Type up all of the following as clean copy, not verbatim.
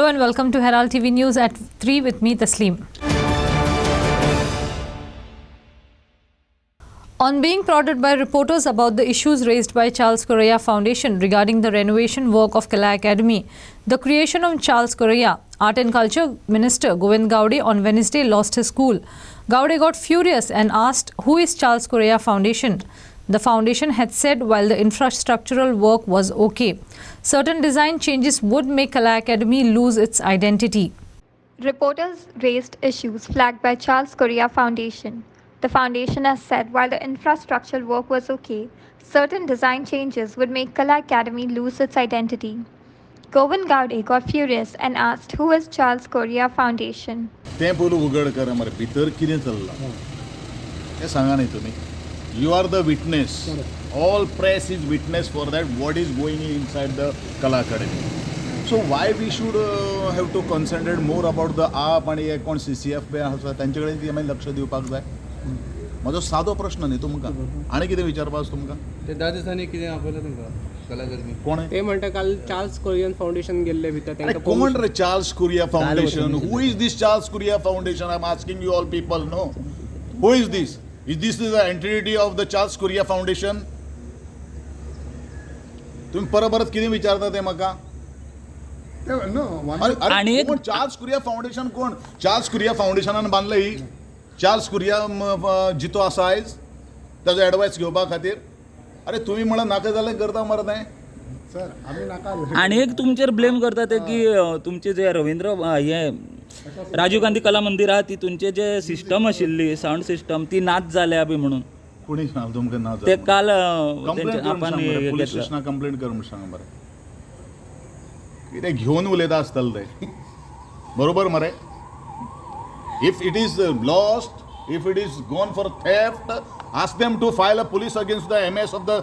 and welcome to Herald TV News at 3 with me, Tasleem. On being prodded by reporters about the issues raised by Charles Correa Foundation regarding the renovation work of Kala Academy, the creation of Charles Correa, Art and Culture Minister Govind Gowde on Wednesday lost his cool. Gowde got furious and asked, "Who is Charles Correa Foundation?" The foundation had said while the infrastructural work was okay, certain design changes would make Kala Academy lose its identity. Reporters raised issues flagged by Charles Correa Foundation. The foundation has said while the infrastructural work was okay, certain design changes would make Kala Academy lose its identity. Govind Gowde got furious and asked, "Who is Charles Correa Foundation?" ते पयलू उघड करा मरे भितर कितें चल्लां हें सांगा न्ही तुमी. You are the witness. All press is witness for that what is going inside the Kala Academy. So why we should have to concentrate more about the आप आणि हे कोण CCF बे आसा तांचे कडेन ती आमी लक्ष दिवपाक जाय. म्हजो सादो प्रश्न न्ही तुमकां आनी कितें विचारपाक तुमकां ते 10 दिसांनी कितें आपयलें तुमकां कला अकादमी कोण ते म्हणटा काल चार्ल्स कोरियन फाउंडेशन गेल्ले भितर तांकां कोण रे चार्ल्स कुरिया foundation. Who is this Charles Correa Foundation? I'm asking you all people. No, who is this? Is this the entity of the Charles Correa Foundation? तुम्ही परत किती विचारता ते म्हाका. आणि कोण चार्ल्स कुरिया फाउंडेशन कोण? चार्ल्स कुरिया फाउंडेशनान बांदलं ही चार्ल्स कुरिया जितो आसा आयज ताजो एडवायस घेवपा खातीर. अरे तुम्ही म्हणा नाका जालें करता मरे सर आमी नाका. आणि एक तुमचेर ब्लेम करता ते की तुमचे जे रवींद्र हे राजीव गांधी कला मंदिर आहा ती तुमचे जे सिस्टम आशिल्ली साऊंड सिस्टम ती नाच जाल्या बी म्हणून कोणी सांग तुमकां नाच ते काल आपण पुलीस स्टेशनाक कंप्लेंट कर म्हणून सांग मरे. कितें घेवन उलयता आसतलें ते बरोबर मरे. If it is lost, if it is gone for theft, ask them to file a police against the MS of the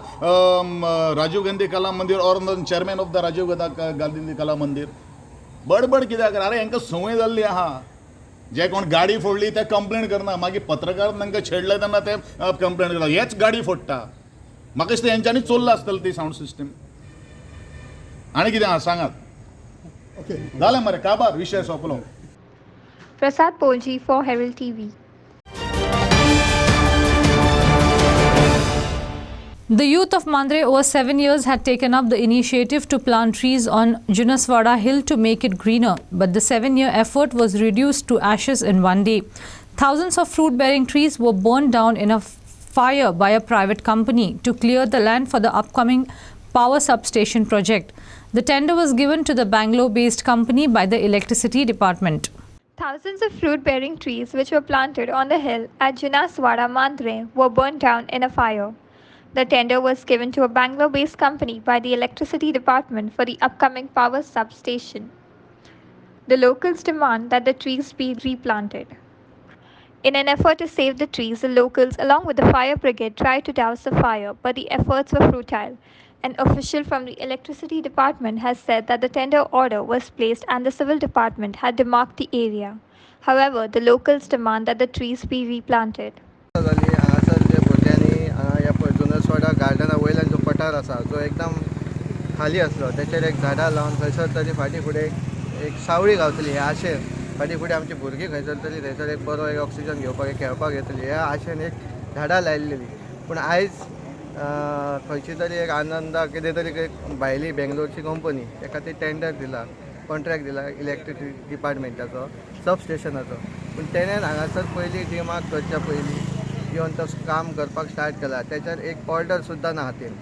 Rajiv Gandhi Kala Mandir or the chairman of the Rajiv Gandhi Kala Mandir. बडबड कित्याक करा. अरे हांकां संवय जाल्ली आहा. जे कोण गाडी फोडली ते कंप्लेंट करना मागीर पत्रकार तांकां छेडले तेन्ना ते कंप्लेंट करता हेच गाडी फोडटा. म्हाका दिसता हेंच्यांनी चोरला आसतली ती साऊंड सिस्टम. आनी कितें आहा सांगात. ओके जालें मरे काबार विशय सोंपलो. Prasad Polji for Herald TV. The youth of Mandre over 7 years had taken up the initiative to plant trees on Junaswada Hill to make it greener, but the 7-year effort was reduced to ashes in one day. Thousands of fruit-bearing trees were burned down in a fire by a private company to clear the land for the upcoming power substation project. The tender was given to the Bangalore-based company by the Electricity Department. Thousands of fruit-bearing trees which were planted on the hill at Junaswada Mandre were burnt down in a fire. The tender was given to a Bangalore-based company by the Electricity Department for the upcoming power substation. The locals demand that the trees be replanted. In an effort to save the trees, the locals along with the fire brigade tried to douse the fire, but the efforts were futile. An official from the Electricity Department has said that the tender order was placed and the Civil Department had demarked the area. However, the locals demand that the trees be replanted. जुनसवाडा गार्डना वयल्यान जो पठार आसा जो एकदम खाली आसलो त्याचेर एक झाडां लावन थंयसर तरी फाटीं फुडें एक सावळी गावतली. ह्या आशेन फाटीं फुडें आमची भुरगीं खंयसर तरी थंयसर एक बरो एक ऑक्सिजन घेवपाक एक खेळपाक येतली ह्या आशेन एक झाडां लायिल्ली. पूण आयज खंयची तरी एक आनंदा कितें तरी भायली बेंगलोरची कंपनी ताका ती टेंडर दिला कॉन्ट्रॅक्ट दिला इलेक्ट्रिसिटी डिपार्टमेंटाचो सबस्टेशनाचो. पूण तेणेन हांगासर पयलीं डिमार्क करच्या पयलीं येवन तो काम करपाक स्टार्ट केला. त्याच्यार एक ऑर्डर सुद्दां ना हातीन.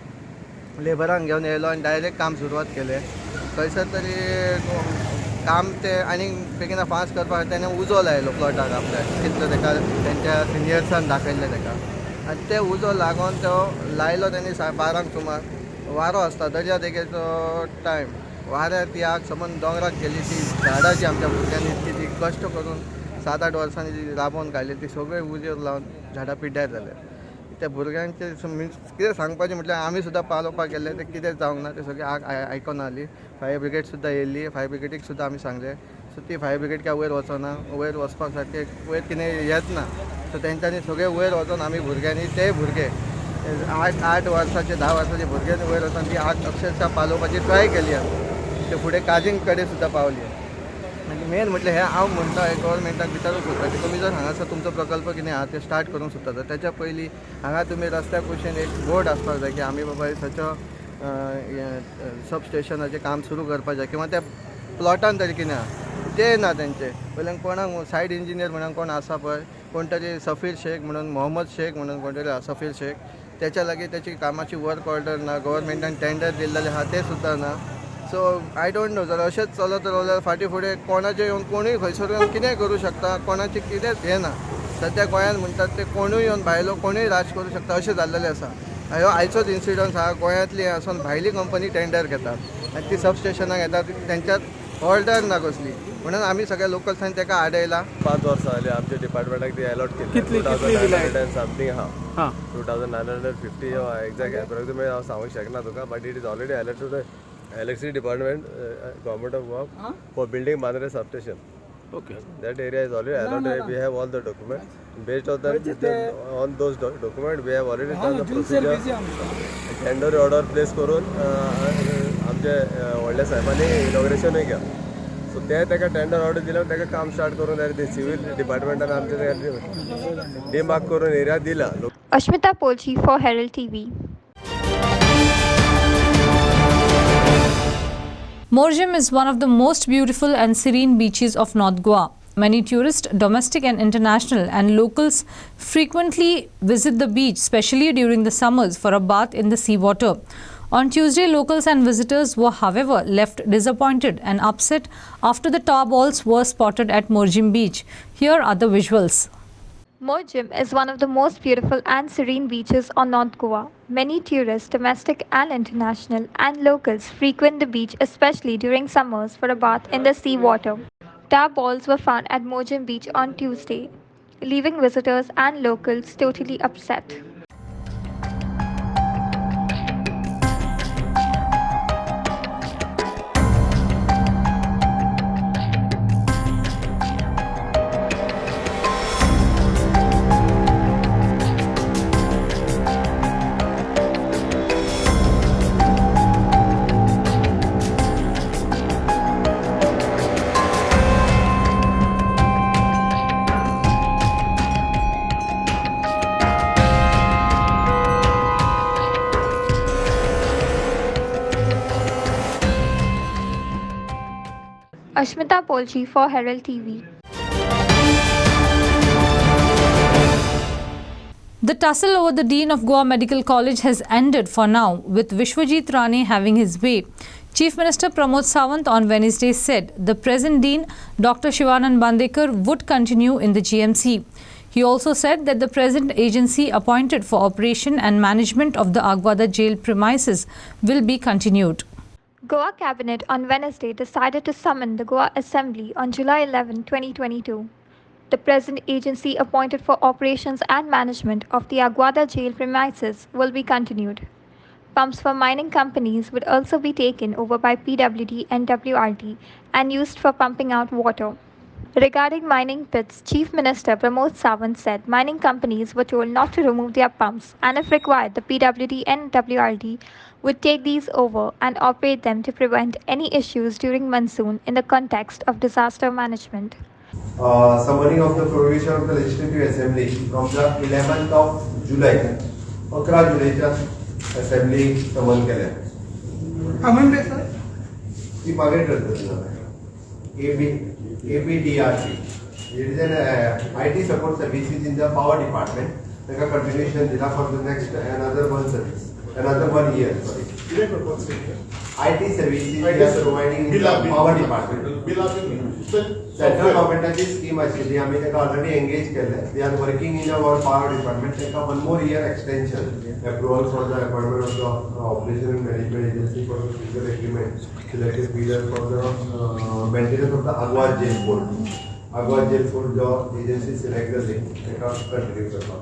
लेबरांक घेवन येयलो आनी डायरेक्ट काम सुरवात केलें. खंयसर तरी काम ते आनी बेगिना फास्ट करपाक तेणें उजो लायलो प्लॉटाक आपल्या कितलो ताका तेंच्या सिनियर्सान दाखयल्लें ताका. आनी ते उजो लागून तो लायलो तेणी 12 सुमार. वारो आसता दर्या देगेचो टायम. वाऱ्यार ती आग समज दोंगराक गेली ती झाडां जी आमच्या भुरग्यांनी ती कश्ट करून 7-8 वर्सांनी जी राबोवन काडली ती सगळे उजेर लावन झाडां पिड्ड्यार जाले. त्या भुरग्यांचे कितें सांगपाचें म्हटल्यार आमी सुद्दां पालोवपाक गेल्ले ते कितें जावंक ना ते सगळे आग आयकोना जाली. फायर ब्रिगेड सुद्दां येयल्ली. फायर ब्रिगेडीक सुद्दां आमी सांगलें सो ती फायर ब्रिगेड काय वयर वचना. वयर वचपाक सारकें वयर कितें येत ना. सो तेंच्यांनी सगळे वयर वचून आमी भुरग्यांनी ते भुरगे 8 वर्साचे 10 वर्साचे भुरग्यांनी वयर वचून ती आग अक्षरशः पालोवपाची ट्राय केली. आमी ते फुडें काजींग कडेन सुद्दां पावली. म्हणजे मेन म्हटलं हे हांव म्हणटा गव्हर्मेंटाक विचारूंक सोदता की तुमी जर हांगासर तुमचो प्रकल्प कितें आहा ते स्टार्ट करूंक सोदता तर त्याच्या पयलीं हांगा तुमी रस्त्याक कुशीन एक बोर्ड आसपाक जाय की आमी बाबा सच सब स्टेशनाचें काम सुरू करपाक जाय किंवा त्या प्लॉटान तरी कितें आहा ते ना तेंचे वयल्यान कोणाक सायड इंजिनियर म्हणून कोण आसा पळय कोण तरी सफीर शेख म्हणून मोहम्मद शेख म्हणून कोण तरी आसा सफीर शेख त्याच्या लागीं त्याची कामाची वर्क ऑर्डर ना गव्हर्मेंटान टेंडर दिल्लेलें आहा ते सुद्दां ना सो आय डोंट नो जर अशेंच चलत रावल्यार फाटीं फुडें कोणाचें येवन कोणूय खंयसर येवन कितेंय करूं शकता कोणाचें कितेंच हें ना सद्या गोंयांत म्हणटात ते कोणूय येवन भायलो कोणूय राज करूं शकता अशें जाल्लेलें आसा ह्यो आयचोच इन्सिडन्स आहा गोंयांतली आसून भायली कंपनी टेंडर घेतात आनी ती सब स्टेशनाक येतात त्यांच्यात ऑर्डर ना कसली म्हणून आमी सगळ्या लोकल्सांनी ताका आडयला 5 वर्सां जालीं आमच्या डिपार्टमेंटाक ती अलॉट केली कितली दिल्या? 2900 समथींग आहा 2950 एक्झॅक्ट एप्रोक्सिमेट हांव सांगूंक शकना तुका but it is already allot to the electricity department government of Goa for building Bandre substation. Okay. That area is already allotted. We have all the documents. Based on that, on those documents, we have already done the procedure. Tender order place करून आमचे व्हडल्या साहेबांनी इनॉग्रेशनूय घ्या. सो तेका tender order दिल्यावर तेका काम start करून ते सिव्हिल डिपार्टमेंटान आमचे डिमार्क करून एरिया दिला. Ashmita Polchi for Herald TV. Morjim is one of the most beautiful and serene beaches of North Goa. Many tourists, domestic and international, and locals frequently visit the beach, especially during the summers, for a bath in the seawater. On Tuesday, locals and visitors were, however, left disappointed and upset after the tar balls were spotted at Morjim beach. Here are the visuals. Morjim is one of the most beautiful and serene beaches on North Goa. Many tourists, domestic and international, and locals frequent the beach, especially during summers, for a bath in the sea water. Tar balls were found at Morjim beach on Tuesday, leaving visitors and locals totally upset. Ashmita Polchi for Herald TV. The tussle over the Dean of Goa Medical College has ended for now, with Vishwajit Rane having his way. Chief Minister Pramod Sawant on Wednesday said the present Dean, Dr. Shivanand Bandekar, would continue in the GMC. He also said that the present agency appointed for operation and management of the Agwada jail premises will be continued. Goa Cabinet on Wednesday decided to summon the Goa Assembly on July 11, 2022. The present agency appointed for operations and management of the Agwada jail premises will be continued. Pumps for mining companies would also be taken over by PWD and WRT and used for pumping out water. Regarding mining pits, Chief Minister Pramod Sawant said mining companies were told not to remove their pumps, and if required, the PWD and WRT would take these over and operate them to prevent any issues during monsoon in the context of disaster management. Summoning of the provision of the Legislative Assembly from the 11th of July, 11 Julyच्या Assembly summon केल्या. म्हणते sir ती मागे ठरतं ABDRC. It is an IT support services in the power department. Like a continuation dila for the next another 1 year. Sorry. IT services we are providing in the power department. Central government scheme actually आम्ही त्याला already engage केले. We are working in our power department. त्याला 1 more year extension. Approval for the appointment of the operation and management agency for the future agreement. Selected period for the maintenance of the Agwad jail board. Agwad jail board जो agency select करते त्याला continue करतात.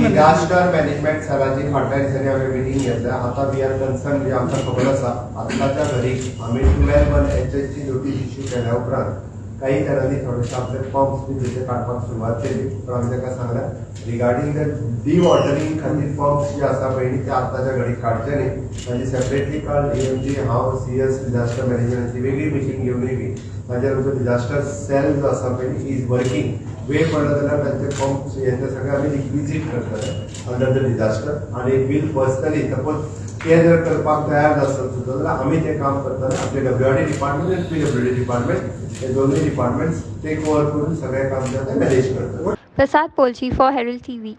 Disaster management सरांची फाटल्या दिसांनी आम्ही meeting घेतल्या. आता we are concerned जे आमचा खबर असा आताच्या घडी आम्ही 12 ची नोटीस इश्यू केल्या उपरांत काही तरांनी थोडेसे आपले पंप्स बी तिथे काढपाक सुरवात केली पण आम्ही ताका सांगला रिगार्डिंग द डिवॉटरिंग खातीर पंप्स जे आसा पळय ते आताच्या घडीक काडचे न्ही ताजी सेपरेटली काल AMG हांव CS डिजास्टर मॅनेजमेंटाची वेगळी मिटींग घेवन येयली माझ्या डिझास्टर सेल जो आसा पळय इज वर्किंग. वेळ पडलो जाल्यार तांचे पंप्स हे सगळे आमी रिक्विजीट करतले अंडर द डिझास्टर आनी वील पर्सनली सपोज ते जर करपाक तयार नासत जाल्यार आमी तें काम करतले. आपले WRD डिपार्टमेंट आनी PWD डिपार्टमेंट हे दोनूय डिपार्टमेंट्स टेक ओवर करून सगळे काम जे आसा मॅनेज करतले. Prasad Polchi for Herald TV.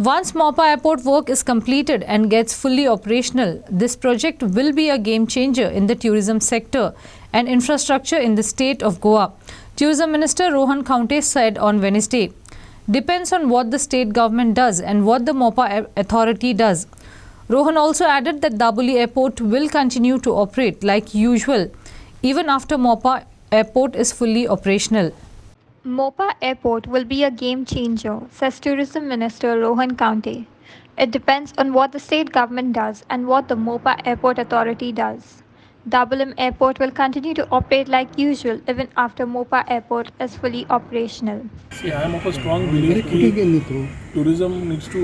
Once Mopa Airport work is completed and gets fully operational, this project will be a game changer in the tourism sector and infrastructure in the state of Goa. Tourism Minister Rohan Kaunte said on Wednesday, "Depends on what the state government does and what the Mopa authority does." Rohan also added that Daboli Airport will continue to operate like usual even after Mopa Airport is fully operational. Mopa Airport will be a game changer, says Tourism Minister Rohan Kaunte. It depends on what the state government does and what the Mopa Airport Authority does. Dabolim Airport will continue to operate like usual even after Mopa Airport is fully operational. See, I am of a strong belief that tourism needs to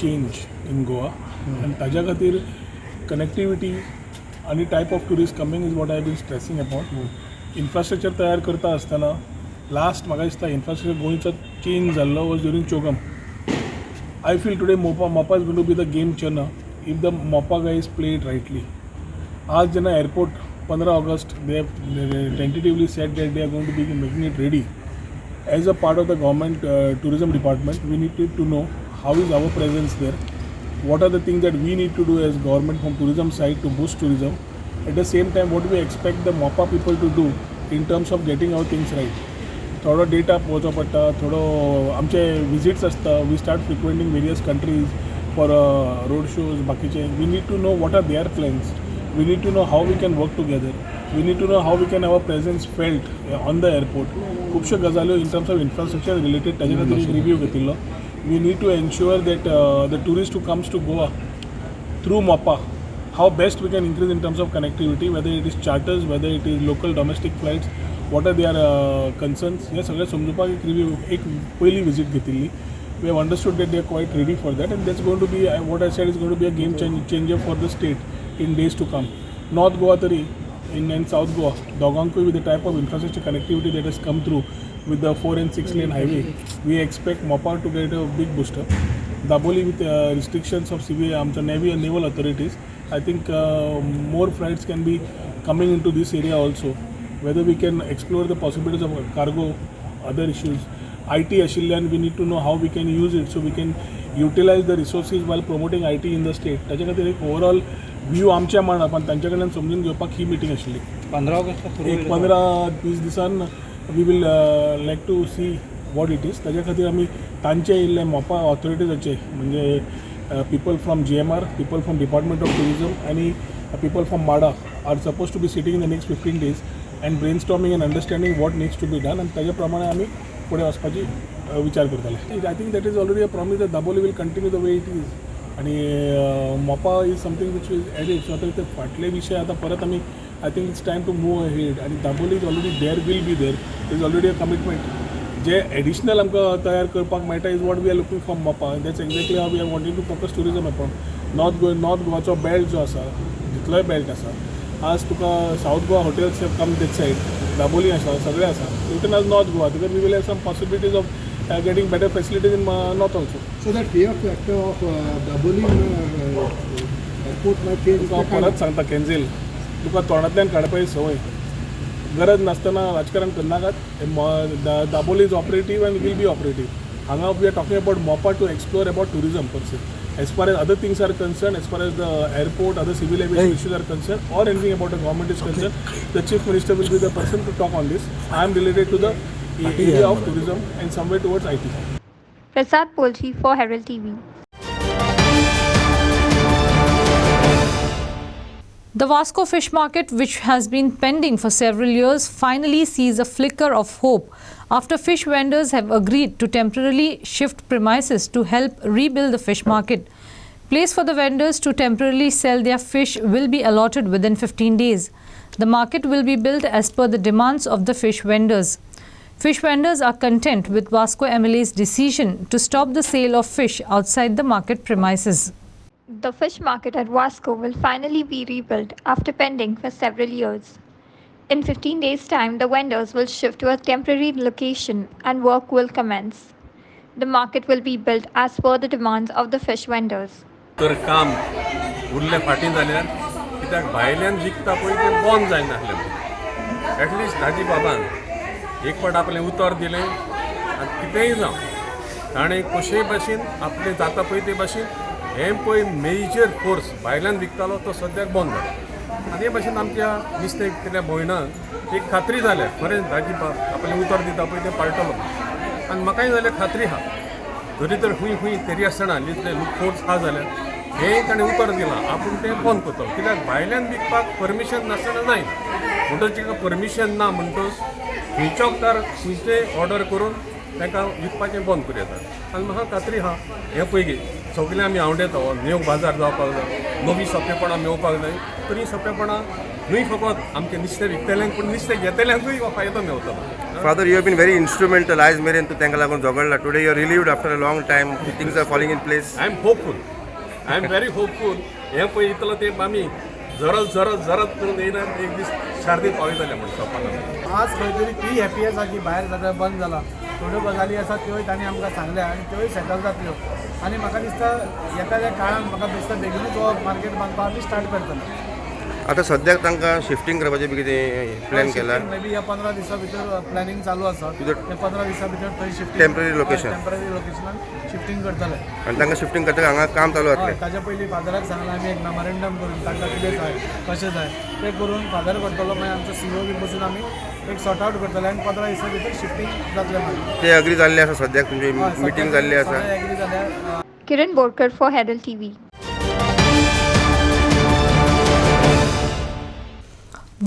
change in Goa, and ताज्या खातीर connectivity any type of tourist coming is what I have been stressing upon. Infrastructure तयार करता आसतना last म्हाका दिसता infrastructure गोंयचो change जाल्लो was during Chogam. I feel today Mopa is going to be the game changer if the Mopa guys play it rightly. आज जेन्ना airport 15 August they have tentatively said that they are going to be making it ready. As a part of the government tourism department, we need to know how is our presence there, what are the things that we need to do as government from tourism side to boost tourism. At the same time, what we expect the Mopa people to do in terms of getting our things right. थोडो data पळोवचो पडटा, थोडो आमचे visits आसता, we start frequenting various countries for road shows बाकीचे. We need to know what are their plans, we need to know how we can work together, we need to know how we can have a presence felt on the airport. खुबश्यो गजाल्यो in terms of infrastructure related ताजे खातीर एक review घेतिल्लो. We need to ensure that the tourist who comes to Goa through Mopa, how best we can increase in terms of connectivity, whether it is charters, whether it is local domestic flights, what are their concerns. हे सगळे समजुपाक एक review एक पयली visit घेतिल्ली. We have understood that they are quite ready for that, and that's going to be what I said is going to be a game changer for the state in days to come. North Goa tari and South Goa doganku with the type of infrastructure connectivity that has come through with the 4 and 6 lane highway, we expect Mopa to get a big booster. Daboli with restrictions of CBA, amcha Navy and naval authorities, I think more flights can be coming into this area also. Whether we can explore the possibilities of cargo, other issues. IT ashilyan, we need to know how we can use it so we can utilize the resources while promoting IT in the state. ताच्या खातीर एक overall view आमच्या मांडा पण तांच्या कडल्यान समजून घेवपाक ही meeting आशिल्ली. 15 ऑगस्ट एक 15-20 दिसान we will like to see what it is. ताच्या खातीर आमी तांचे येयल्ले मोपा ऑथॉरिटीजाचे म्हणजे people from GMR, people from Department of Tourism and people from MADA are supposed to be sitting in the next 15 days and brainstorming and understanding what needs to be done, and ताज्या प्रमाणे आमी फुडें वचपाची विचार करतले. I think that is already a promise that Daboli will continue the way it is, आणि Mopa is something which is added. So आता ते फाटले विषय आता परत आमी I think it's time to move ahead, आणि Daboli is already there, will be there, is already a commitment. जे एडिशनल आमकां तयार करपाक मेळटा is what we are looking from Mopa. That's exactly how we are wanting to focus tourism upon north गोवाचो belt जो आसा, जितलोय बेल्ट आसा. आज तुका south Goa hotels have come that side, Dabolim आसा, सगळे आसा. इवन आज north Goa because we will have some possibilities of getting better facilities in north also. So that fear factor of Dabolim airport might change. तुका परत सांगता केन्झील, तुका तोंडांतल्यान काडपाची संवय गरज नासतना राजकारण करनाकात. Dabolim is operative and will be operative. हांगा we are talking about Mopa to explore about tourism per se. As far as other things are concerned, as far as the airport, other civil aviation issues are concerned, or anything about the government is concerned, the Chief Minister will be the person to talk on this. I am related to the area of tourism and somewhere towards IT. Prasad Polchi for Herald TV. The Vasco fish market, which has been pending for several years, finally sees a flicker of hope after fish vendors have agreed to temporarily shift premises to help rebuild the fish market. Place for the vendors to temporarily sell their fish will be allotted within 15 days. The market will be built as per the demands of the fish vendors. Fish vendors are content with Vasco MLA's decision to stop the sale of fish outside the market premises. The fish market at Vasco will finally be rebuilt after pending for several years. In 15 days' time, the vendors will shift to a temporary location and work will commence. The market will be built as per the demands of the fish vendors. तर काम उरले फाटी जाल्यार कित्याक भायल्यान विकता पळय तें बंद जायना आसलें. एटलिस्ट दाजी बाबान एक फावट आपलें उतर दिलें आनी कितेंय जावं ताणें कशेय भाशेन आपलें जाता पळय ते भाशेन हें पळय मेजर फोर्स भायल्यान विकतालो तो सद्याक बंद जाला. आनी हे भाशेन आमच्या नुस्तें विकतल्या भयणाक एक खात्री जाल्या खरेंच दाजी बाब आपलें उतर दिता पळय तें पाळटलो. आनी म्हाकाय जाल्यार खात्री आहा जरी तर खूंय खूंय तरी आसतना इतले फोर्स आहा जाल्यार हें ताणें उतर दिलां आपूण तें बंद करतलो. कित्याक भायल्यान विकपाक परमिशन नासतना जायना म्हणटच ताका परमिशन ना म्हणटच खंयचोकार खंयचेय ऑर्डर करून ताका विकपाचें बंद करूं येता. आनी म्हाका खात्री आहा हें पळय सगळें आमी आवडेता न्यू बाजार जावपाक जाय नवी सोंपेपणां मेळपाक जाय. तरी सोंपेपणां न्हय फकत आमचे नुस्तें विकतल्यांक पूण नुस्तें घेतल्यांकूय हो फायदो मेळटलो. Father, you have been very instrumental as मेरेन तूं तांकां लागून झगडला. Today you are relieved after a long time. Things are falling in place. I am hopeful. I am very hopeful. हें पळय इतलो तें आमी जरत करून येयनात एक दीस शार्दीत पावयतले म्हण सोंपना. आज खंय तरी ती हॅपी आसा की भायर सगळें बंद जालां. थोड्यो गजाली आसात त्योय तांणी आमकां सांगल्या आनी त्योय सेटल जातल्यो. आनी म्हाका दिसता येता त्या काळान म्हाका दिसता बेगीनूच हो मार्केट बांदपाक आमी स्टार्ट करतले. आतां सद्याक तांकां शिफ्टिंग करपाचें बी कितें प्लॅन केला? मे बी ह्या 15 दिसां भितर प्लॅनिंग चालू आसा. ते 15 दिसां भितर थंय शिफ्टिंग टेम्पररी लोकेशनान शिफ्टिंग करतले. आनी तांकां शिफ्टिंग करतकीर हांगा काम चालू जातलें. ताच्या पयलीं फादराक सांगलां आमी एक मेमोरेंडम करून तांकां कितें जाय कशें जाय तें करून फादर करतलो. मागीर आमचो CEO बी बसून आमी एक सॉर्ट आउट करतले आनी 15 दिसां भितर शिफ्टिंग जातलें. मागीर ते अग्री जाल्ले आसा सद्याक तुमची मिटींग जाल्ली आसा. एग्री जाल्यार. Kiran Borkar for Herald TV.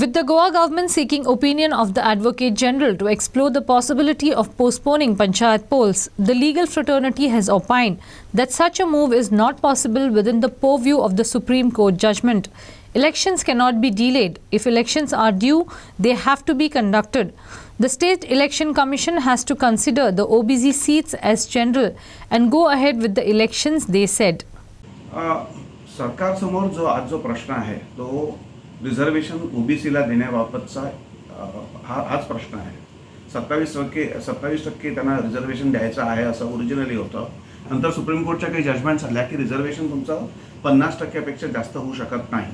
With the Goa government seeking opinion of the Advocate General to explore the possibility of postponing panchayat polls, the legal fraternity has opined that such a move is not possible within the purview of the Supreme Court judgment. Elections cannot be delayed. If elections are due, they have to be conducted. The State Election Commission has to consider the OBC seats as general and go ahead with the elections, they said. सरकार समोर जो प्रश्न आहे तो reservation ओबीसीला देण्याबाबतचा हाच प्रश्न आहे. 27% त्यांना रिझर्वेशन द्यायचं आहे असं ओरिजिनली होतं. नंतर सुप्रीम कोर्टच्या काही जजमेंट्स आल्या की रिझर्वेशन तुमचं 50%पेक्षा जास्त होऊ शकत नाही.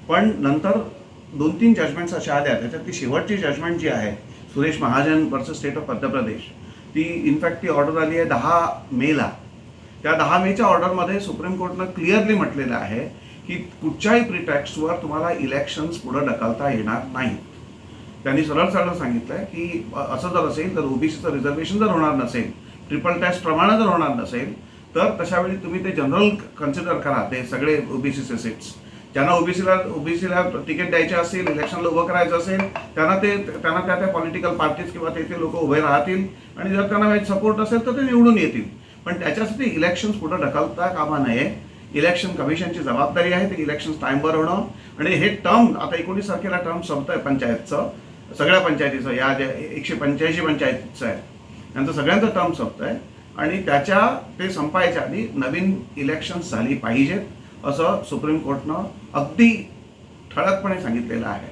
पण नंतर 2-3 जजमेंट्स अशा आल्या त्याच्यात ती शेवटची जजमेंट जी आहे सुरेश महाजन versus state of Madhya Pradesh ती इनफॅक्ट ती ऑर्डर आली आहे 10 मेला. त्या 10 मेच्या ऑर्डरमध्ये सुप्रीम कोर्टनं क्लिअरली म्हटलेलं आहे की कुठच्याही प्रिटॅक्स्टवर तुम्हाला इलेक्शन्स पुढे ढकलता येणार नाहीत. त्यांनी सरळ सांगितलं की असं जर असेल तर ओबीसीचं रिझर्वेशन जर होणार नसेल ट्रिपल टॅक्स प्रमाणे जर होणार नसेल तर तशावेळी तुम्ही ते जनरल कन्सिडर करा. ते सगळे ओबीसीचे सीट्स ज्यांना ओबीसीला तिकीट द्यायचे असेल इलेक्शनला उभं करायचं असेल त्यांना त्या पॉलिटिकल पार्टीज किंवा तेथे लोक उभे राहतील आणि जर त्यांना सपोर्ट असेल तर ते निवडून येतील. पण त्याच्यासाठी इलेक्शन्स पुढे ढकलता कामा नये. इलेक्शन कमिशनची जबाबदारी आहे ते इलेक्शन्स टाईमवर होणं. आणि हे टर्म आता 19 तारखेला टर्म संपत आहे पंचायतचं सगळ्या पंचायतीचं या जे 185 पंचायतीचं आहे त्यांचं सगळ्यांचं टर्म संपत आहे आणि ते संपायच्या आधी नवीन इलेक्शन्स झाली पाहिजेत असं सुप्रीम कोर्टनं अगदी ठळकपणे सांगितलेलं आहे.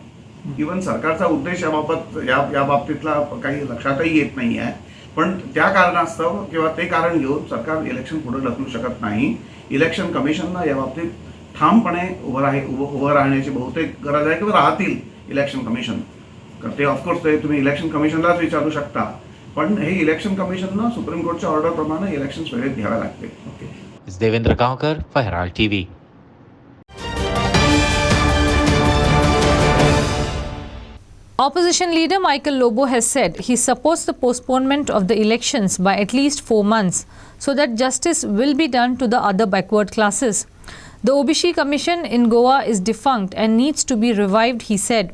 इव्हन सरकारचा उद्देश या बाबतीतला काही लक्षातही येत नाही आहे. पण त्या कारणास्तव किंवा ते कारण घेऊन सरकार इलेक्शन पुढे ढकलू शकत नाही. इलेक्शन कमिशननं या बाबतीत ठामपणे उभं राहण्याची बहुतेक गरज आहे किंवा राहतील इलेक्शन कमिशन. ते ऑफकोर्स ते तुम्ही इलेक्शन कमिशनलाच विचारू शकता. पण हे इलेक्शन कमिशननं सुप्रीम कोर्टच्या ऑर्डरप्रमाणे इलेक्शन्स वेळेत घ्यावे लागते. Devendra Gaonkar for Herald TV. Opposition leader Michael Lobo has said he supports the postponement of the elections by at least 4 months so that justice will be done to the other backward classes. The OBC Commission in Goa is defunct and needs to be revived, he said.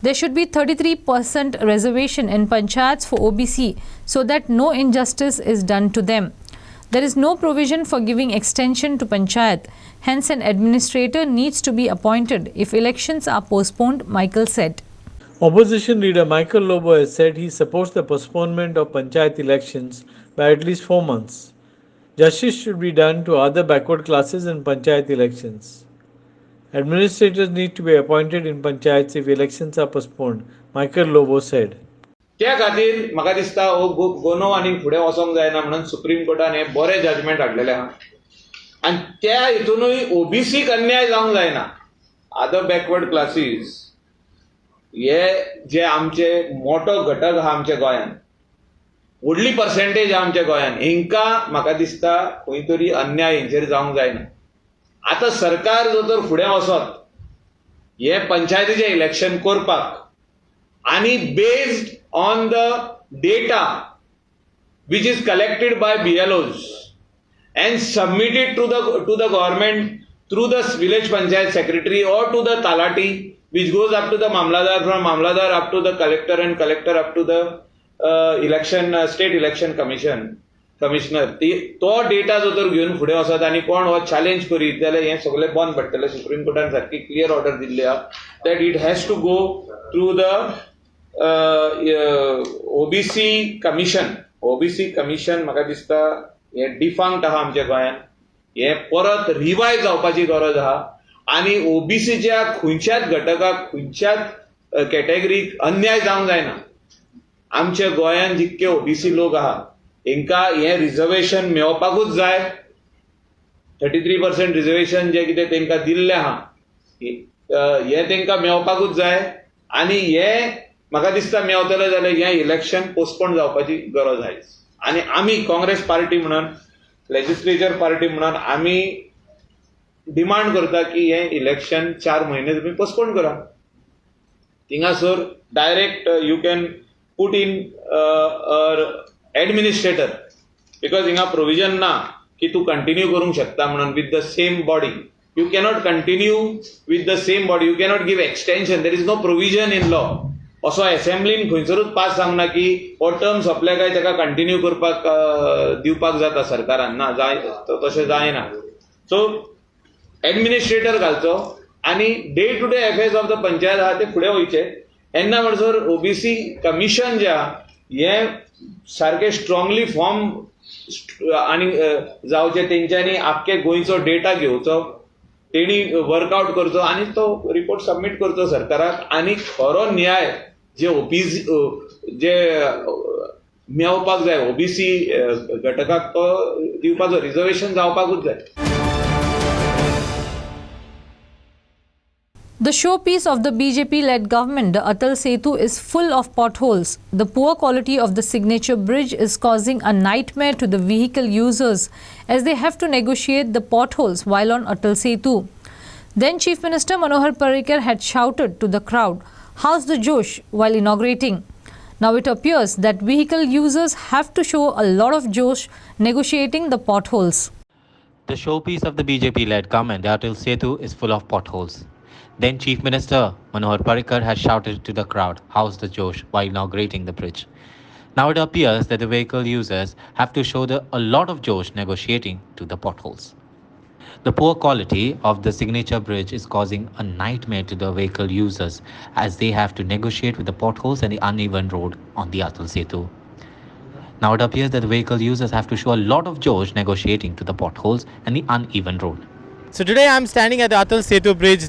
There should be 33% reservation in panchayats for OBC so that no injustice is done to them. There is no provision for giving extension to panchayat. Hence, an administrator needs to be appointed if elections are postponed, Michael said. Opposition leader Michael Lobo has said he supports the postponement of panchayat elections by at least 4 months. Justice should be done to other backward classes in panchayat elections. Administrators need to be appointed in panchayats if elections are postponed, Michael Lobo said. त्या खातीर म्हाका दिसता हो गोनो आनी फुडें वचोंक जायना म्हणून सुप्रीम कोर्टान हे बरे जजमेंट हाडलेले आहा आनी त्या हितूनय ओबीसीक अन्याय जावंक जायना. अदर बॅकवर्ड क्लासीस हे जे आमचे मोठो घटक आहा आमच्या गोंयांत, व्हडली पर्सेंटेज आहा आमच्या गोंयांत, हिंकां म्हाका दिसता खंय तरी अन्याय हेंचेर जावंक जायना. आतां सरकार जर फुडें वचत हे पंचायतीचें इलेक्शन करपाक आणि based on the data which is collected by BLOs and submitted to the government through the village panchayat secretary or to the talati, which goes up to the mamladar, from mamladar up to the collector and collector up to the state election commissioner. तो data जो तर घेवन फुडें वचत आनी कोण हो challenge करीत जाल्यार हें सगळें बंद पडटलें. सुप्रीम कोर्टान सारकी क्लियर ऑर्डर दिल्ली आहा that it has to go through the OBC commission. म्हाका दिसता हे डिफांक्ट आहा आमच्या गोंयांत, हे परत रिवायव जावपाची गरज आहा आनी ओबीसीच्या खंयच्याच घटकाक खंयच्याच कॅटेगरीक अन्याय जावंक जायना. आमच्या गोंयांत जितके ओबीसी लोक आहा हेंकां हें रिजर्वेशन मेळपाकूच जाय. 33% रिजर्वेशन जे कितें तेंकां दिल्लें आहा हें तेंकां मेळपाकूच जाय आनी हें म्हाका दिसता मेळतलें जाल्यार हें इलेक्शन पोस्टपोन जावपाची गरज आहा. आनी आमी काँग्रेस पार्टी म्हणून, लेजिस्लेचर पार्टी म्हणून आमी डिमांड करता की हें इलेक्शन 4 म्हयने तुमी पोस्टपोन करा. थिंगासर direct you can put in administrator, because हिंगा प्रोविजन ना की तूं कंटिन्यू करूंक शकता म्हणून with the same body. You cannot continue with the same body, you cannot give extension. There is no provision in law. असो असेंब्लीन खंयसरूच पास जावंक की हो टर्म सोंपले काय ताका कंटिन्यू करपाक दिवपाक जाता सरकारान. ना, तशें जायना. सो एडमिनिस्ट्रेटर घालचो आनी day to day affairs of the panchayat आहा ते फुडें वयचे. तेन्ना म्हणसर ओबीसी कमिशन जे आहा हें सारकें स्ट्रॉंगली फॉर्म आनी जावचे. तेंच्यांनी आख्खे गोंयचो डेटा घेवचो, तेणी वर्कआउट करचो आनी तो रिपोर्ट सबमीट करचो सरकाराक. आनी खरो न्याय जे ओबीसी जे मेळपाक जाय ओबीसी घटकाक तो दिवपाचो, रिजर्वेशन जावपाकूच जाय. The showpiece of the BJP-led government, the Atal Setu, is full of potholes. The poor quality of the signature bridge is causing a nightmare to the vehicle users as they have to negotiate the potholes while on Atal Setu. Then Chief Minister Manohar Parrikar had shouted to the crowd, "How's the Josh?" while inaugurating. Now it appears that vehicle users have to show a lot of Josh negotiating the potholes. The showpiece of the BJP-led government, the Atal Setu, is full of potholes. Then Chief Minister Manohar Parrikar has shouted to the crowd, "How's the Josh?" while inaugurating the bridge. Now it appears that the vehicle users have to show a lot of Josh negotiating to the potholes. The poor quality of the signature bridge is causing a nightmare to the vehicle users as they have to negotiate with the potholes and the uneven road on the Atal Setu. Now it appears that the vehicle users have to show a lot of Josh negotiating to the potholes and the uneven road. So today I'm standing at the Atal Setu bridge,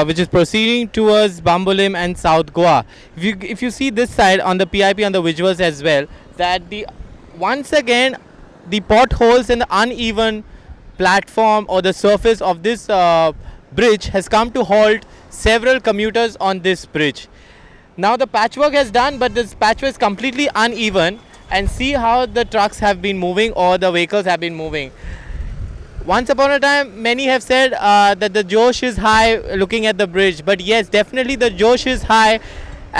which is proceeding towards Bambolim and South Goa. If you see this side on the PIP on the visuals as well, that once again the potholes and the uneven platform or the surface of this bridge has come to halt several commuters on this bridge. Now the patchwork has done, but this patchwork is completely uneven, and see how the trucks have been moving or the vehicles have been moving. Once upon a time, many have said that the Josh is high looking at the bridge. But yes, definitely the Josh is high,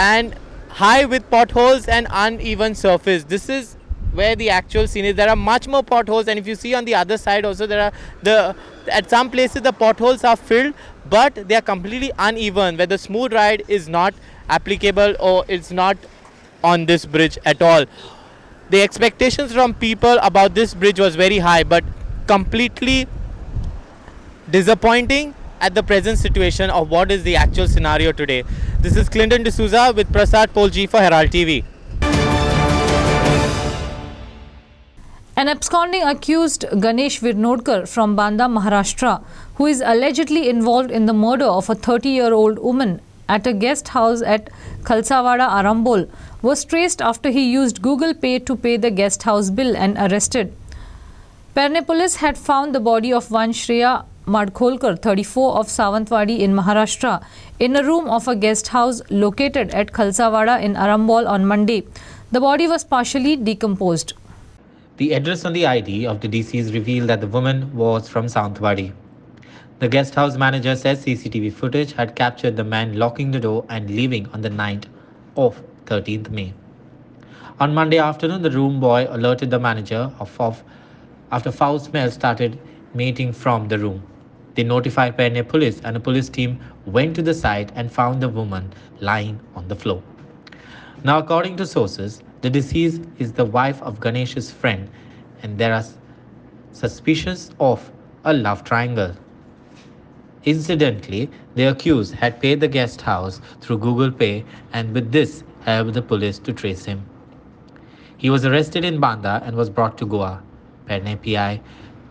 and high with potholes and uneven surface. This is where the actual scene is. There are much more potholes, and if you see on the other side also, there are at some places the potholes are filled, but they are completely uneven, where the smooth ride is not applicable or it's not on this bridge at all. The expectations from people about this bridge was very high, but completely disappointing at the present situation of what is the actual scenario today. This is Clinton D'Souza with Prasad Polji for Herald TV. An absconding accused Ganesh Virnodkar from Banda, Maharashtra, who is allegedly involved in the murder of a 30-year-old woman at a guest house at Khalsawada, Arambol, was traced after he used Google Pay to pay the guest house bill and arrested. Perne police had found the body of one Shreya Madkholkar, 34, of Sawantwadi in Maharashtra, in a room of a guest house located at Khalsawada in Arambol on Monday. The body was partially decomposed. The address on the ID of the deceased revealed that the woman was from Sawantwadi. The guest house manager says CCTV footage had captured the man locking the door and leaving on the night of 13th May. On Monday afternoon, the room boy alerted the manager after foul smell started emanating from the room. They notified Perne police, and a police team went to the site and found the woman lying on the floor. Now, according to sources, the deceased is the wife of Ganesh's friend, and there are suspicions of a love triangle. Incidentally, the accused had paid the guest house through Google Pay, and with this helped the police to trace him. He was arrested in Banda and was brought to Goa. Perne PI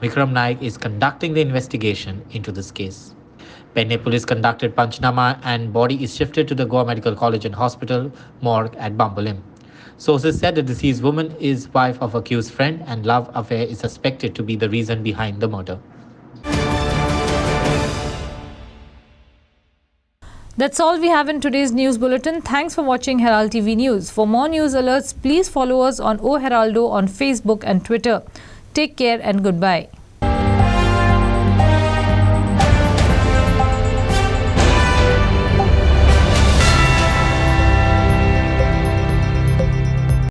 Vikram Naik is conducting the investigation into this case. Penne police conducted Panchnama and body is shifted to the Goa Medical College and Hospital morgue at Bambolim. Sources said the deceased woman is wife of accused friend and love affair is suspected to be the reason behind the murder. That's all we have in today's news bulletin. Thanks for watching Herald TV News. For more news alerts, please follow us on O Heraldo on Facebook and Twitter. Take care and goodbye.